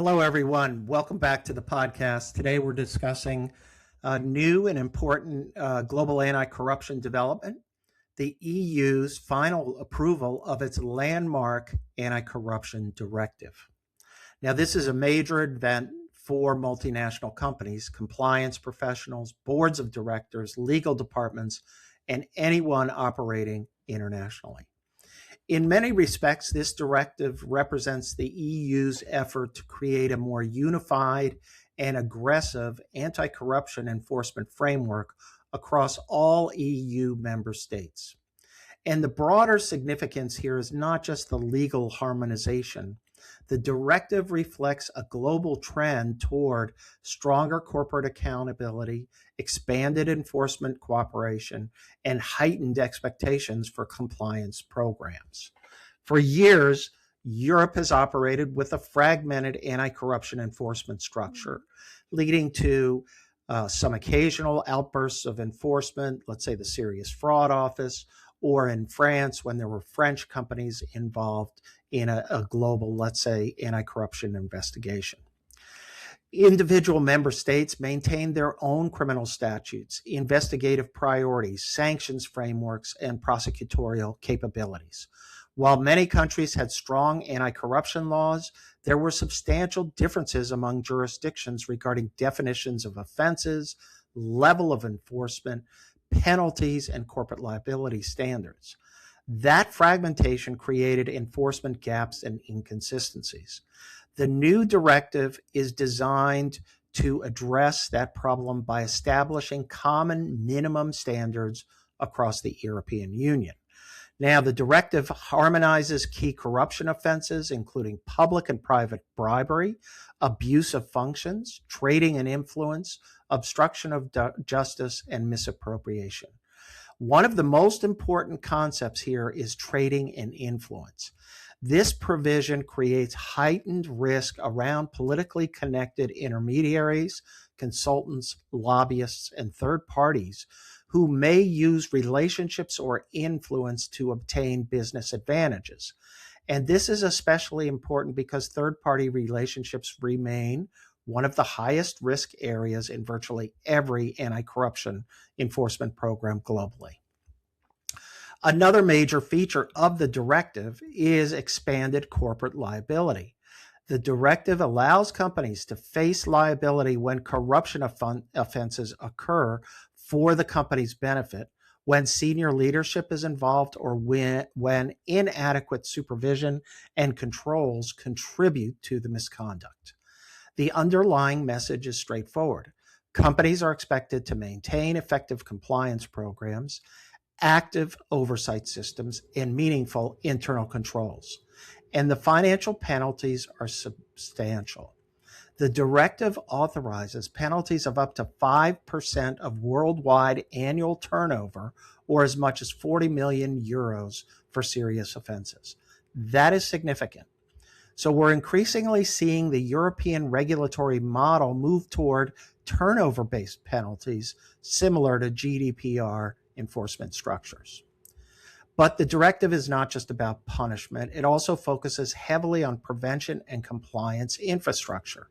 Hello, everyone. Welcome back to the podcast. Today, we're discussing a new and important global anti-corruption development, the EU's final approval of its landmark Anti-Corruption Directive. Now, this is a major event for multinational companies, compliance professionals, boards of directors, legal departments, and anyone operating internationally. In many respects, this directive represents the EU's effort to create a more unified and aggressive anti-corruption enforcement framework across all EU member states. And the broader significance here is not just the legal harmonization. The directive reflects a global trend toward stronger corporate accountability, expanded enforcement cooperation, and heightened expectations for compliance programs. For years, Europe has operated with a fragmented anti-corruption enforcement structure, leading to some occasional outbursts of enforcement, let's say the Serious Fraud Office, or in France when there were French companies involved in a global, let's say, anti-corruption investigation. Individual member states maintain their own criminal statutes, investigative priorities, sanctions frameworks, and prosecutorial capabilities. While many countries had strong anti-corruption laws, there were substantial differences among jurisdictions regarding definitions of offenses, level of enforcement, penalties, and corporate liability standards. That fragmentation created enforcement gaps and inconsistencies. The new directive is designed to address that problem by establishing common minimum standards across the European Union. Now, the directive harmonizes key corruption offenses, including public and private bribery, abuse of functions, trading and influence, obstruction of justice, and misappropriation. One of the most important concepts here is trading and influence. This provision creates heightened risk around politically connected intermediaries, consultants, lobbyists, and third parties who may use relationships or influence to obtain business advantages. And this is especially important because third-party relationships remain one of the highest risk areas in virtually every anti-corruption enforcement program globally. Another major feature of the directive is expanded corporate liability. The directive allows companies to face liability when corruption offenses occur for the company's benefit, when senior leadership is involved, or when inadequate supervision and controls contribute to the misconduct. The underlying message is straightforward. Companies are expected to maintain effective compliance programs, active oversight systems, and meaningful internal controls. And the financial penalties are substantial. The directive authorizes penalties of up to 5% of worldwide annual turnover, or as much as 40 million euros for serious offenses. That is significant. So we're increasingly seeing the European regulatory model move toward turnover-based penalties similar to GDPR enforcement structures. But the directive is not just about punishment. It also focuses heavily on prevention and compliance infrastructure.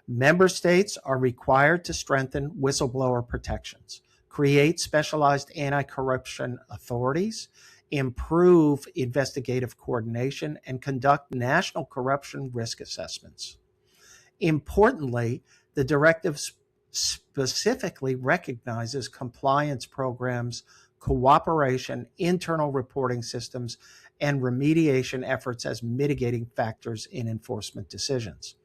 Member states are required to strengthen whistleblower protections, create specialized anti-corruption authorities, improve investigative coordination, and conduct national corruption risk assessments. Importantly, the directive specifically recognizes compliance programs, cooperation, internal reporting systems, and remediation efforts as mitigating factors in enforcement decisions.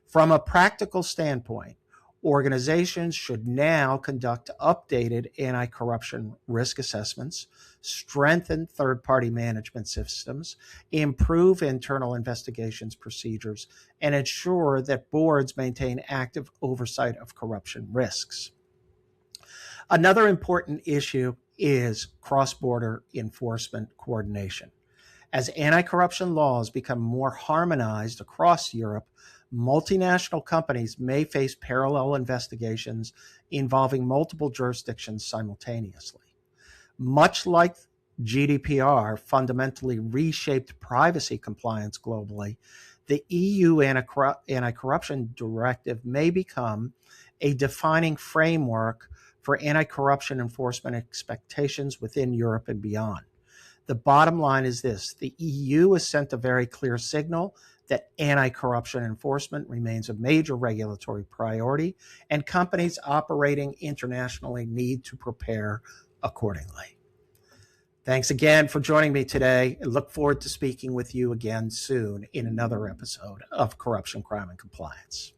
From a practical standpoint, organizations should now conduct updated anti-corruption risk assessments, strengthen third-party management systems, improve internal investigations procedures, and ensure that boards maintain active oversight of corruption risks. Another important issue is cross-border enforcement coordination. As anti-corruption laws become more harmonized across Europe, multinational companies may face parallel investigations involving multiple jurisdictions simultaneously. Much like GDPR fundamentally reshaped privacy compliance globally, the EU Anti-Corruption Directive may become a defining framework for anti-corruption enforcement expectations within Europe and beyond. The bottom line is this: the EU has sent a very clear signal that anti-corruption enforcement remains a major regulatory priority, and companies operating internationally need to prepare accordingly. Thanks again for joining me today. I look forward to speaking with you again soon in another episode of Corruption, Crime, and Compliance.